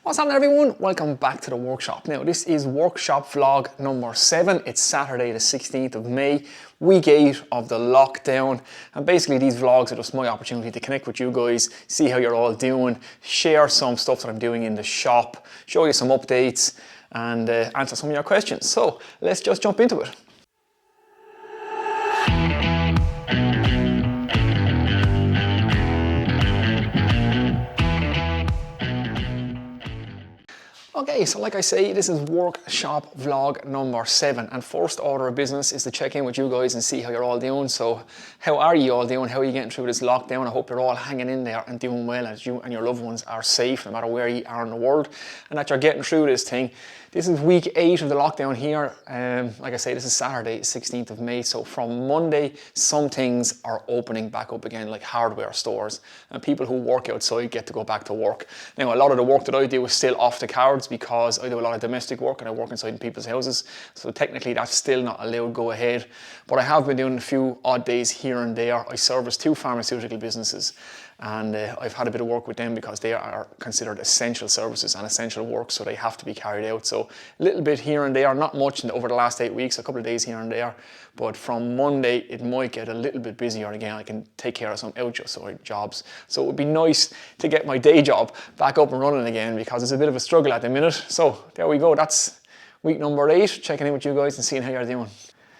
What's happening, everyone? Welcome back to the workshop. Now this is workshop vlog number 7. It's Saturday the 16th of May, week 8 of the lockdown, and basically these vlogs are just my opportunity to connect with you guys, see how you're all doing, share some stuff that I'm doing in the shop, show you some updates and answer some of your questions. So let's just jump into it. Okay, so like I say, this is workshop vlog number 7, and first order of business is to check in with you guys and see how you're all doing. So how are you all doing? How are you getting through this lockdown? I hope you're all hanging in there and doing well, as you and your loved ones are safe no matter where you are in the world, and that you're getting through this thing. This is week 8 of the lockdown here. Like I say, this is Saturday, 16th of May. So from Monday, some things are opening back up again, like hardware stores, and people who work outside get to go back to work. Now, a lot of the work that I do is still off the cards because I do a lot of domestic work and I work inside in people's houses. So technically that's still not allowed to go ahead. But I have been doing a few odd days here and there. I service 2 pharmaceutical businesses, and I've had a bit of work with them because they are considered essential services and essential work, so they have to be carried out. So a little bit here and there, not much over the last 8 weeks, a couple of days here and there, but from Monday it might get a little bit busier again. I can take care of some outside jobs, so it would be nice to get my day job back up and running again because it's a bit of a struggle at the minute. So there we go, that's week number 8, checking in with you guys and seeing how you're doing.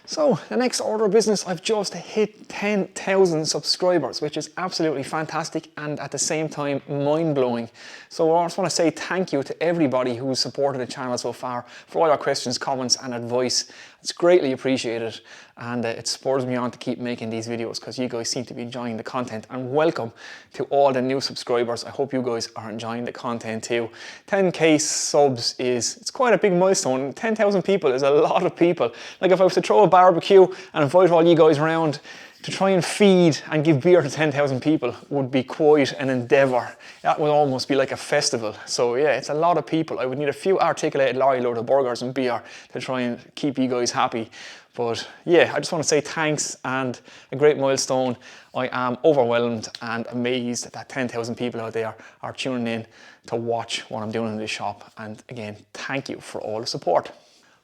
So the next order of business, I've just hit 10,000 subscribers, which is absolutely fantastic and at the same time mind-blowing. So I just want to say thank you to everybody who's supported the channel so far for all your questions, comments and advice. It's greatly appreciated, and it spurs me on to keep making these videos because you guys seem to be enjoying the content. And welcome to all the new subscribers. I hope you guys are enjoying the content too. 10k subs it's quite a big milestone. 10,000 people is a lot of people. Like if I was to throw a barbecue and invite all you guys around to try and feed and give beer to 10,000 people would be quite an endeavour. That would almost be like a festival. So yeah, it's a lot of people. I would need a few articulated lorry load of burgers and beer to try and keep you guys happy. But yeah, I just want to say thanks and a great milestone. I am overwhelmed and amazed that 10,000 people out there are tuning in to watch what I'm doing in the shop. And again, thank you for all the support.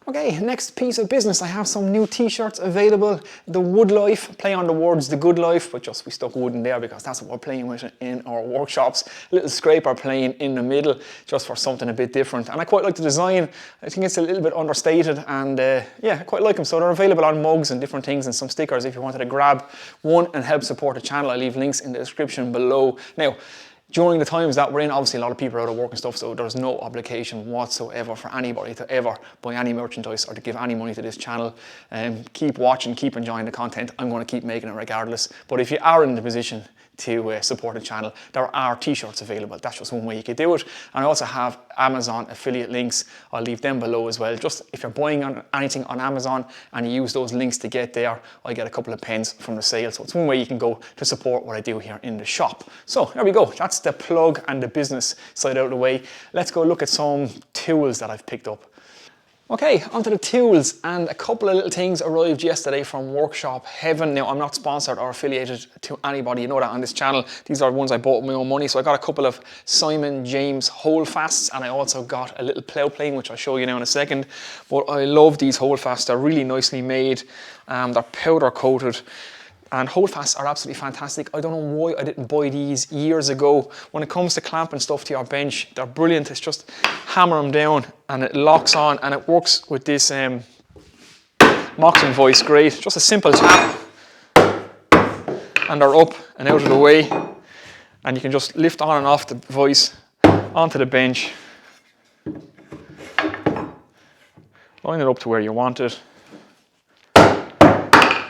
Okay, next piece of business, I have some new t-shirts available. The Wood Life, play on the words the good life, but just we stuck wood in there because that's what we're playing with in our workshops. A little scraper playing in the middle, just for something a bit different. And I quite like the design. I think it's a little bit understated, and yeah, I quite like them. So they're available on mugs and different things and some stickers if you wanted to grab one and help support the channel. I'll leave links in the description below. Now, during the times that we're in, obviously a lot of people are out of work and stuff, so there's no obligation whatsoever for anybody to ever buy any merchandise or to give any money to this channel. Keep watching, keep enjoying the content. I'm going to keep making it regardless. But if you are in the position to support the channel, there are t-shirts available. That's just one way you could do it. And I also have Amazon affiliate links. I'll leave them below as well. Just if you're buying anything on Amazon and you use those links to get there, I get a couple of pence from the sale. So it's one way you can go to support what I do here in the shop. So there we go. That's the plug and the business side out of the way. Let's go look at some tools that I've picked up. Okay, onto the tools, and a couple of little things arrived yesterday from Workshop Heaven. Now, I'm not sponsored or affiliated to anybody, you know that on this channel. These are ones I bought with my own money. So I got a couple of Simon James Holdfasts, and I also got a little Plough plane, which I'll show you now in a second. But I love these Holdfasts. They're really nicely made. They're powder coated. And Holdfasts are absolutely fantastic. I don't know why I didn't buy these years ago. When it comes to clamping stuff to your bench, they're brilliant. It's just hammer them down and it locks on, and it works with this Moxon voice great. Just a simple tap and they're up and out of the way, and you can just lift on and off the voice onto the bench. Line it up to where you want it.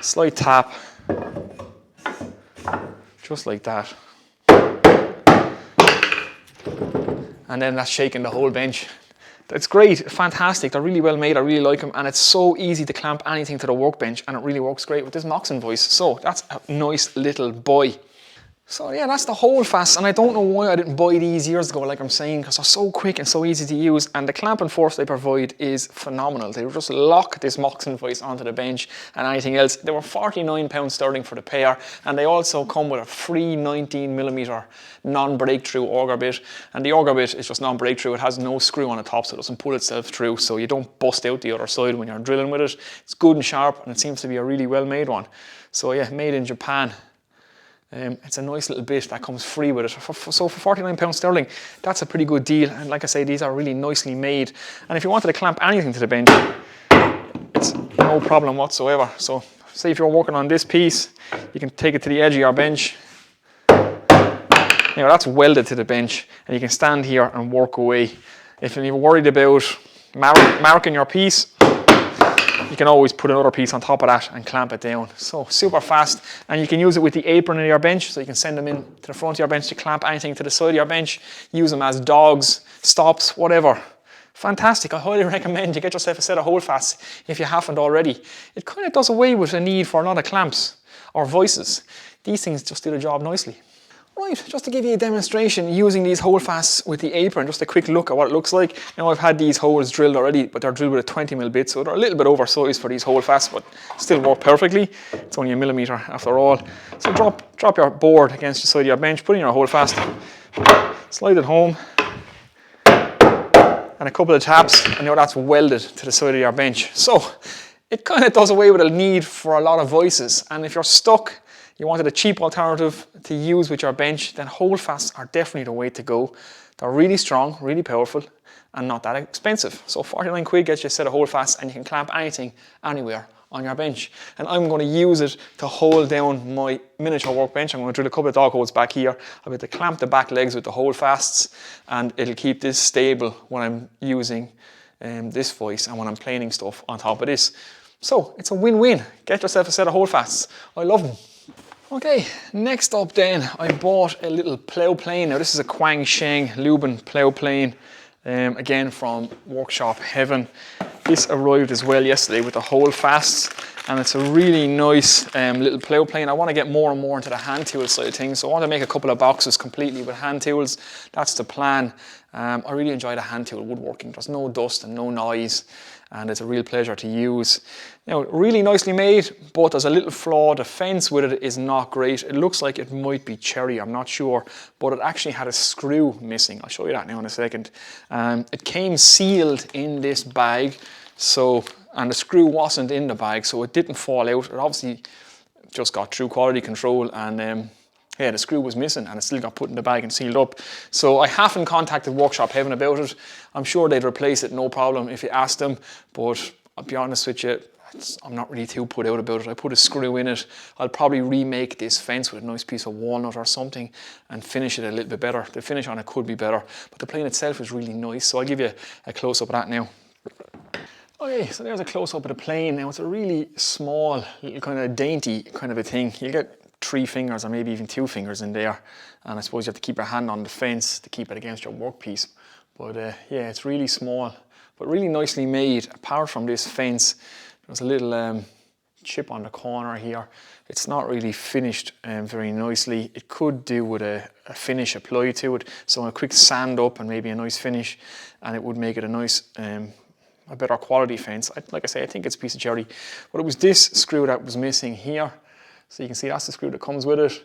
Slight tap. Just like that. And then that's shaking the whole bench. It's great, fantastic, they're really well made, I really like them, and it's so easy to clamp anything to the workbench, and it really works great with this Moxon voice. So that's a nice little buy. So yeah, that's the Holdfasts, and I don't know why I didn't buy these years ago, like I'm saying, because they're so quick and so easy to use, and the clamp and force they provide is phenomenal. They just lock this moccasin vise onto the bench and anything else. They were £49 sterling for the pair, and they also come with a free 19mm non-breakthrough auger bit, and the auger bit is just non-breakthrough. It has no screw on the top, so it doesn't pull itself through, so you don't bust out the other side when you're drilling with it. It's good and sharp, and it seems to be a really well made one. So yeah, made in Japan. It's a nice little bit that comes free with it. So for £49 sterling, that's a pretty good deal. And like I say, these are really nicely made. And if you wanted to clamp anything to the bench, it's no problem whatsoever. So say if you're working on this piece, you can take it to the edge of your bench. Now that's welded to the bench, and you can stand here and work away. If you're worried about marking your piece, you can always put another piece on top of that and clamp it down. So super fast, and you can use it with the apron of your bench, so you can send them in to the front of your bench to clamp anything to the side of your bench. Use them as dogs, stops, whatever. Fantastic. I highly recommend you get yourself a set of Holdfasts if you haven't already. It kind of does away with the need for a lot of clamps or vices. These things just do the job nicely. Right, just to give you a demonstration using these Holdfasts with the apron, just a quick look at what it looks like. Now I've had these holes drilled already, but they're drilled with a 20mm bit, so they're a little bit oversized for these Holdfasts, but still work perfectly. It's only a millimetre after all. So drop your board against the side of your bench, put in your Holdfast, slide it home, and a couple of taps, and now that's welded to the side of your bench. So it kind of does away with a need for a lot of vices, and if you're stuck, you wanted a cheap alternative to use with your bench, then Holdfasts are definitely the way to go. They're really strong, really powerful, and not that expensive. So 49 quid gets you a set of Holdfasts, and you can clamp anything, anywhere on your bench. And I'm going to use it to hold down my miniature workbench. I'm going to drill a couple of dog holes back here. I'm going to clamp the back legs with the Holdfasts, and it'll keep this stable when I'm using this vise and when I'm planing stuff on top of this. So it's a win-win. Get yourself a set of Holdfasts. I love them. Okay, next up then, I bought a little plough plane. Now this is a Quang Sheng Lubin plough plane, again from Workshop Heaven. This arrived as well yesterday with the Holdfasts, and it's a really nice little plough plane. I want to get more and more into the hand tool side of things, so I want to make a couple of boxes completely with hand tools. That's the plan. I really enjoy the hand tool woodworking. There's no dust and no noise, and it's a real pleasure to use. Now, really nicely made, but there's a little flaw. The fence with it is not great. It looks like it might be cherry, I'm not sure, but it actually had a screw missing. I'll show you that now in a second. It came sealed in this bag, and the screw wasn't in the bag, so it didn't fall out. It obviously just got through quality control, and yeah, the screw was missing, and it still got put in the bag and sealed up. So I haven't contacted Workshop Heaven about it. I'm sure they'd replace it, no problem, if you asked them, but I'll be honest with you, I'm not really too put out about it. I put a screw in it. I'll probably remake this fence with a nice piece of walnut or something and finish it a little bit better. The finish on it could be better, but the plane itself is really nice, so I'll give you a close-up of that now. Okay, so there's a close-up of the plane. Now it's a really small, little kind of dainty kind of a thing. You'll get 3 fingers or maybe even 2 fingers in there, and I suppose you have to keep your hand on the fence to keep it against your workpiece. But yeah, it's really small, but really nicely made. Apart from this fence, there's a little chip on the corner here. It's not really finished very nicely. It could do with a finish applied to it, so a quick sand up and maybe a nice finish, and it would make it a nice a better quality fence. Like I say, I think it's a piece of cherry, but it was this screw that was missing here. So you can see that's the screw that comes with it,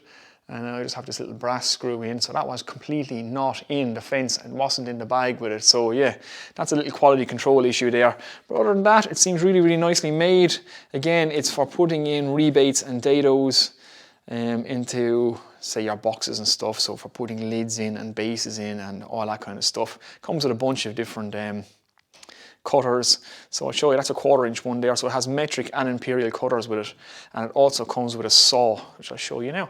and I just have this little brass screw in, so that was completely not in the fence and wasn't in the bag with it. So yeah, that's a little quality control issue there. But other than that, it seems really, really nicely made. Again, it's for putting in rebates and dados into, say, your boxes and stuff, so for putting lids in and bases in and all that kind of stuff. Comes with a bunch of different cutters, so I'll show you. That's a 1/4 inch one there, so it has metric and imperial cutters with it, and it also comes with a saw, which I'll show you now.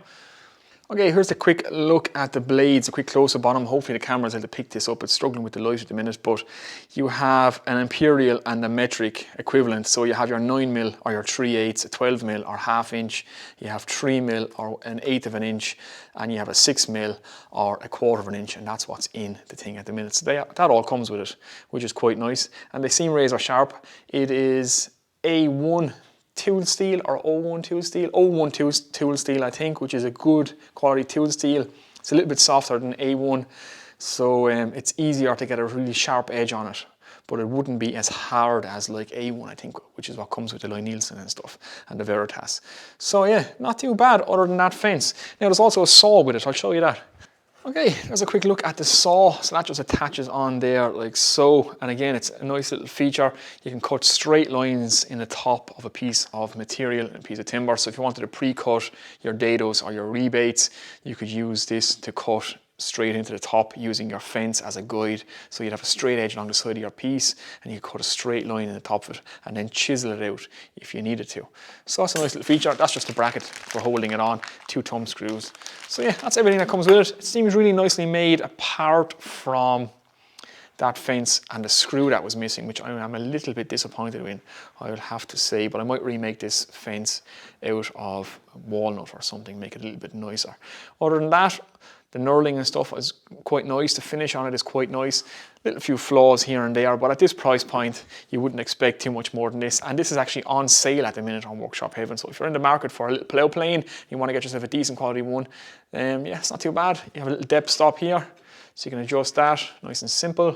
Okay, here's a quick look at the blades, a quick close-up on them. Hopefully the camera's able to pick this up. It's struggling with the light at the minute, but you have an imperial and a metric equivalent. So you have your 9mm or your 3/8, a 12mm or 1/2 inch. You have 3mm or 1/8 of an inch, and you have a 6mm or 1/4 of an inch, and that's what's in the thing at the minute. So that all comes with it, which is quite nice. And they seem razor sharp. It is A1 tool steel or O1 tool steel. O1 tool steel, I think, which is a good quality tool steel. It's a little bit softer than A1, so it's easier to get a really sharp edge on it, but it wouldn't be as hard as like A1, I think, which is what comes with the Lie-Nielsen and stuff, and the Veritas. So yeah, not too bad other than that fence. Now there's also a saw with it, I'll show you that. Okay, there's a quick look at the saw. So that just attaches on there like so. And again, it's a nice little feature. You can cut straight lines in the top of a piece of material, a piece of timber. So if you wanted to pre-cut your dados or your rebates, you could use this to cut straight into the top using your fence as a guide. So you'd have a straight edge along the side of your piece and you cut a straight line in the top of it and then chisel it out if you needed to. So that's a nice little feature. That's just a bracket for holding it on, 2 thumb screws. So yeah, that's everything that comes with it. It seems really nicely made apart from that fence and the screw that was missing, which I am a little bit disappointed in, I would have to say, but I might remake this fence out of walnut or something, make it a little bit nicer. Other than that, the knurling and stuff is quite nice. The finish on it is quite nice. Little few flaws here and there, but at this price point, you wouldn't expect too much more than this. And this is actually on sale at the minute on Workshop Haven. So if you're in the market for a little plough plane, you want to get yourself a decent quality one, yeah, it's not too bad. You have a little depth stop here, so you can adjust that, nice and simple.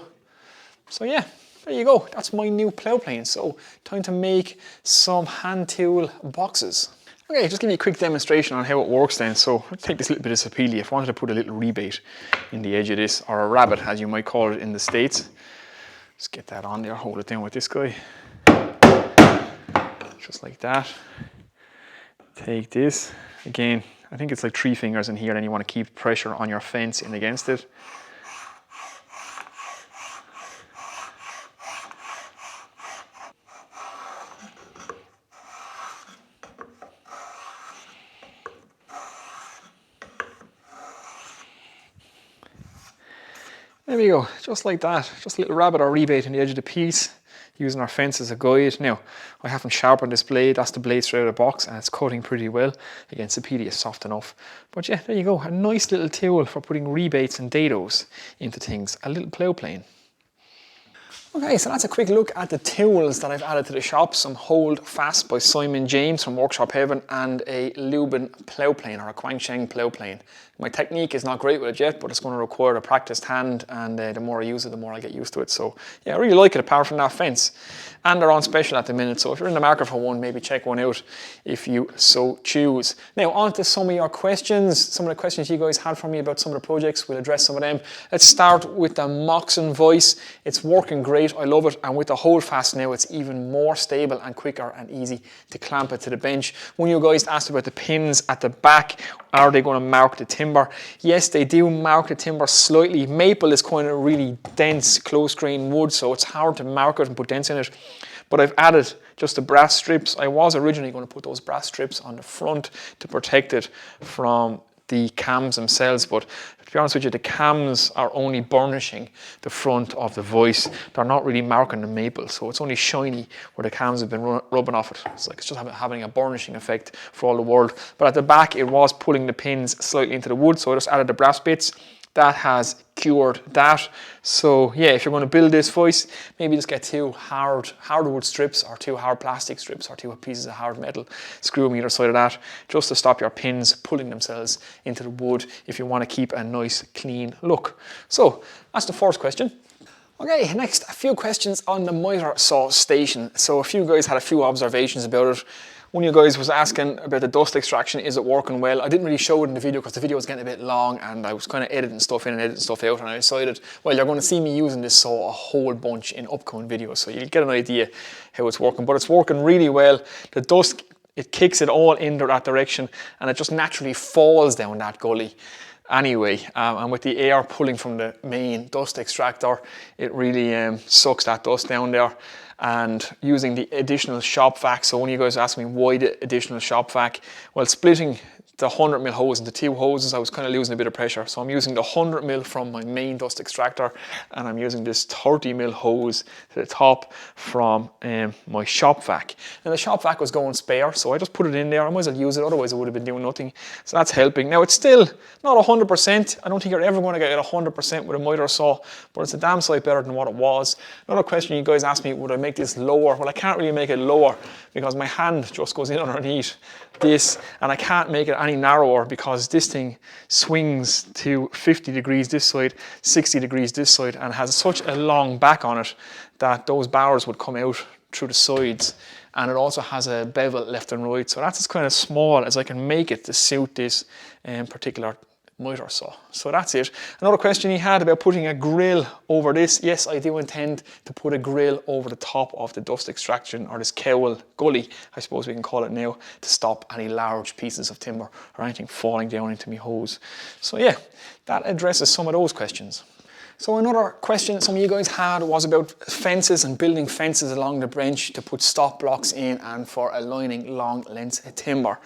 So yeah, there you go. That's my new plough plane. So time to make some hand tool boxes. Okay, just give you a quick demonstration on how it works then. So let's take this little bit of sapele. If I wanted to put a little rebate in the edge of this, or a rabbet as you might call it in the States, just get that on there, hold it down with this guy. Just like that. Take this. Again, I think it's like 3 fingers in here, and you want to keep pressure on your fence in against it. There we go, just like that. Just a little rabbet or rebate in the edge of the piece, using our fence as a guide. Now, I haven't sharpened this blade. That's the blade straight out of the box, and it's cutting pretty well. Again, sapele is soft enough. But yeah, there you go. A nice little tool for putting rebates and dados into things. A little plough plane. Okay, so that's a quick look at the tools that I've added to the shop. Some Holdfasts by Simon James from Workshop Haven, and a Lubin plough plane, or a Quangsheng plough plane. My technique is not great with it yet, but it's going to require a practiced hand, and the more I use it, the more I get used to it. So yeah, I really like it apart from that fence. And they're on special at the minute, so if you're in the market for one, maybe check one out if you so choose. Now on to some of your questions, some of the questions you guys had for me about some of the projects. We'll address some of them. Let's start with the Moxon Voice. It's working great, I love it, and with the Holdfast now, it's even more stable and quicker and easy to clamp it to the bench. One of you guys asked about the pins at the back. Are they going to mark the timber? Yes, they do mark the timber slightly. Maple is kind of really dense, close grain wood, so it's hard to mark it and put dents in it. But I've added just the brass strips. I was originally going to put those brass strips on the front to protect it from the cams themselves, but to be honest with you, the cams are only burnishing the front of the voice. They're not really marking the maple, so it's only shiny where the cams have been rubbing off it. It's like it's just having a burnishing effect for all the world. But at the back, it was pulling the pins slightly into the wood, so I just added the brass bits. That has cured that. So yeah, if you're going to build this voice, maybe just get 2 hardwood strips, or 2 hard plastic strips, or 2 pieces of hard metal. Screw them either side of that, just to stop your pins pulling themselves into the wood if you want to keep a nice clean look. So that's the first question. Okay, next, a few questions on the miter saw station. So a few guys had a few observations about it. One of you guys was asking about the dust extraction, is it working well? I didn't really show it in the video because the video was getting a bit long, and I was kind of editing stuff in and editing stuff out, and I decided, well, you're going to see me using this saw a whole bunch in upcoming videos, so you'll get an idea how it's working. But it's working really well. The dust, it kicks it all in that direction, and it just naturally falls down that gully anyway. And with the air pulling from the main dust extractor, it really sucks that dust down there. And using the additional shop vac, so when you guys ask me why the additional shop vac, well, splitting the 100mm hose into 2 hoses, I was kind of losing a bit of pressure. So I'm using the 100mm from my main dust extractor, and I'm using this 30mm hose to the top from my shop vac. And the shop vac was going spare, so I just put it in there. I might as well use it, otherwise it would have been doing nothing. So that's helping. Now it's still not 100%. I don't think you're ever going to get 100% with a miter saw, but it's a damn sight better than what it was. Another question you guys asked me, would I make this lower? Well, I can't really make it lower because my hand just goes in underneath this, and I can't make it any narrower because this thing swings to 50 degrees this side, 60 degrees this side, and has such a long back on it that those bars would come out through the sides. And it also has a bevel left and right, so that's as kind of small as I can make it to suit this particular miter saw. So that's it. Another question he had about putting a grill over this. Yes, I do intend to put a grill over the top of the dust extraction, or this cowl gully, I suppose we can call it now, to stop any large pieces of timber or anything falling down into my hose. So yeah, that addresses some of those questions. So another question some of you guys had was about fences and building fences along the bench to put stop blocks in and for aligning long lengths of timber.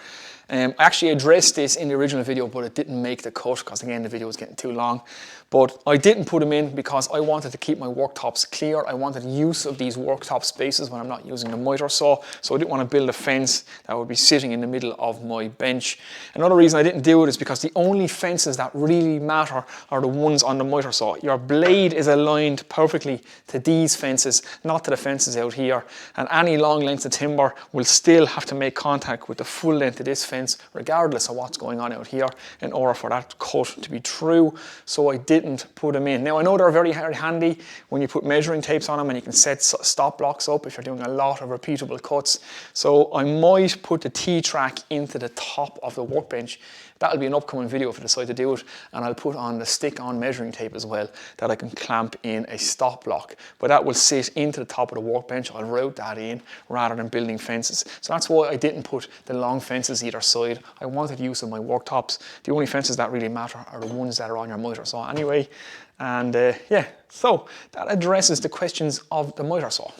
I actually addressed this in the original video, but it didn't make the cut because again the video was getting too long. But I didn't put them in because I wanted to keep my worktops clear. I wanted use of these worktop spaces when I'm not using the miter saw, so I didn't want to build a fence that would be sitting in the middle of my bench. Another reason I didn't do it is because the only fences that really matter are the ones on the miter saw. Your blade is aligned perfectly to these fences, not to the fences out here, and any long lengths of timber will still have to make contact with the full length of this fence regardless of what's going on out here in order for that cut to be true. So I didn't put them in. Now I know they're very handy when you put measuring tapes on them, and you can set stop blocks up if you're doing a lot of repeatable cuts. So I might put the T-track into the top of the workbench. That'll be an upcoming video if I decide to do it, and I'll put on the stick-on measuring tape as well that I can clamp in a stop block. But that will sit into the top of the workbench. I'll route that in rather than building fences. So that's why I didn't put the long fences either side. I wanted use of my worktops. The only fences that really matter are the ones that are on your miter saw anyway. And yeah, so that addresses the questions of the miter saw.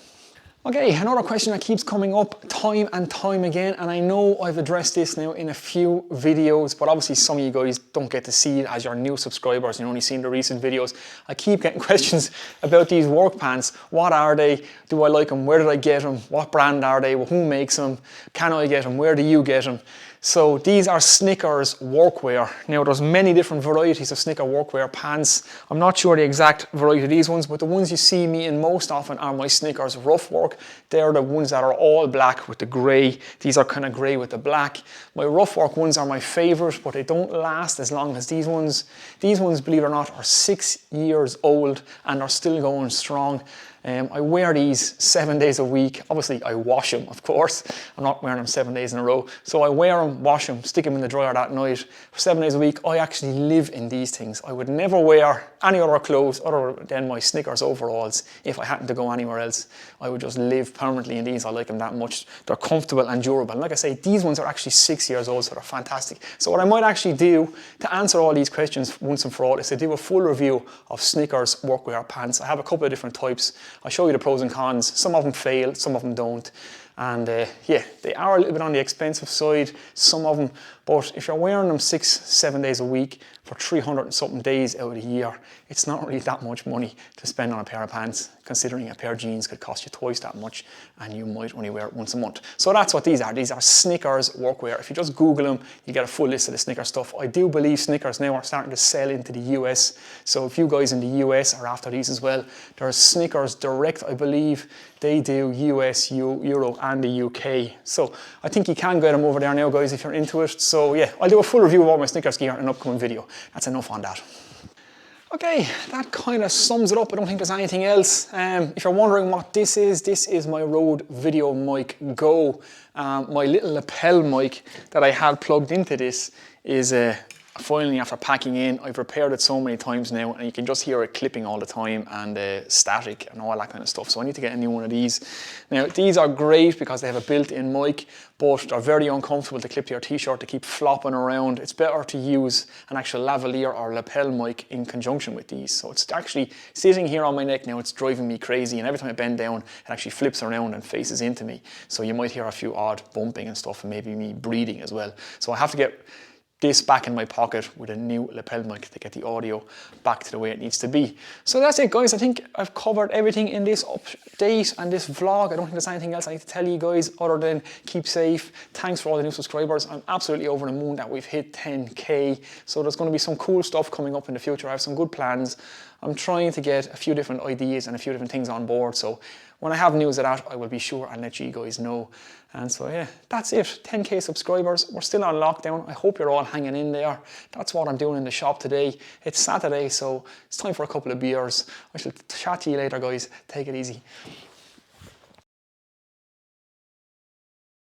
Okay, another question that keeps coming up time and time again, and I know I've addressed this now in a few videos, but obviously some of you guys don't get to see it as you're new subscribers, you're only seeing the recent videos. I keep getting questions about these work pants. What are they? Do I like them? Where did I get them? What brand are they? Who makes them? Can I get them? Where do you get them? So these are Snickers Workwear. Now there's many different varieties of Snicker Workwear pants. I'm not sure the exact variety of these ones, but the ones you see me in most often are my Snickers Rough Work. They're the ones that are all black with the grey. These are kind of grey with the black. My Rough Work ones are my favourite, but they don't last as long as these ones. These ones, believe it or not, are 6 years old and are still going strong. I wear these 7 days a week. Obviously I wash them, of course. I'm not wearing them 7 days in a row. So I wear them, wash them, stick them in the dryer that night. For 7 days a week, I actually live in these things. I would never wear any other clothes other than my Snickers overalls if I happened to go anywhere else. I would just live permanently in these. I like them that much. They're comfortable and durable. And like I say, these ones are actually 6 years old, so they're fantastic. So what I might actually do to answer all these questions once and for all is to do a full review of Snickers Workwear pants. I have a couple of different types. I'll show you the pros and cons. Some of them fail, some of them don't. And yeah, they are a little bit on the expensive side, some of them, but if you're wearing them 6-7 days a week for 300 and something days out of the year, it's not really that much money to spend on a pair of pants, considering a pair of jeans could cost you twice that much and you might only wear it once a month. So that's what these are. These are Snickers Workwear. If you just Google them, you get a full list of the Snickers stuff. I do believe Snickers now are starting to sell into the US. So if you guys in the US are after these as well, there's Snickers Direct, I believe. They do US, Euro and the UK. So I think you can get them over there now, guys, if you're into it. So yeah, I'll do a full review of all my Snickers gear in an upcoming video. That's enough on that. Okay, that kind of sums it up. I don't think there's anything else. If you're wondering what this is my Rode Video Mic Go. My little lapel mic that I had plugged into this is finally, after packing in, I've repaired it so many times now, and you can just hear it clipping all the time and static and all that kind of stuff. So I need to get a new one of these. Now, these are great because they have a built-in mic, but they're very uncomfortable to clip to your t-shirt, to keep flopping around. It's better to use an actual lavalier or lapel mic in conjunction with these. So it's actually sitting here on my neck now, it's driving me crazy, and every time I bend down, it actually flips around and faces into me. So you might hear a few odd bumping and stuff, and maybe me breathing as well. So I have to get this back in my pocket with a new lapel mic to get the audio back to the way it needs to be. So that's it, guys. I think I've covered everything in this update and this vlog. I don't think there's anything else I need to tell you guys other than keep safe. Thanks for all the new subscribers. I'm absolutely over the moon that we've hit 10K. So there's going to be some cool stuff coming up in the future. I have some good plans. I'm trying to get a few different ideas and a few different things on board. So when I have news of that, I will be sure and let you guys know. And so yeah, that's it. 10K subscribers. We're still on lockdown. I hope you're all hanging in there. That's what I'm doing in the shop today. It's Saturday, so it's time for a couple of beers. I shall chat to you later, guys. Take it easy.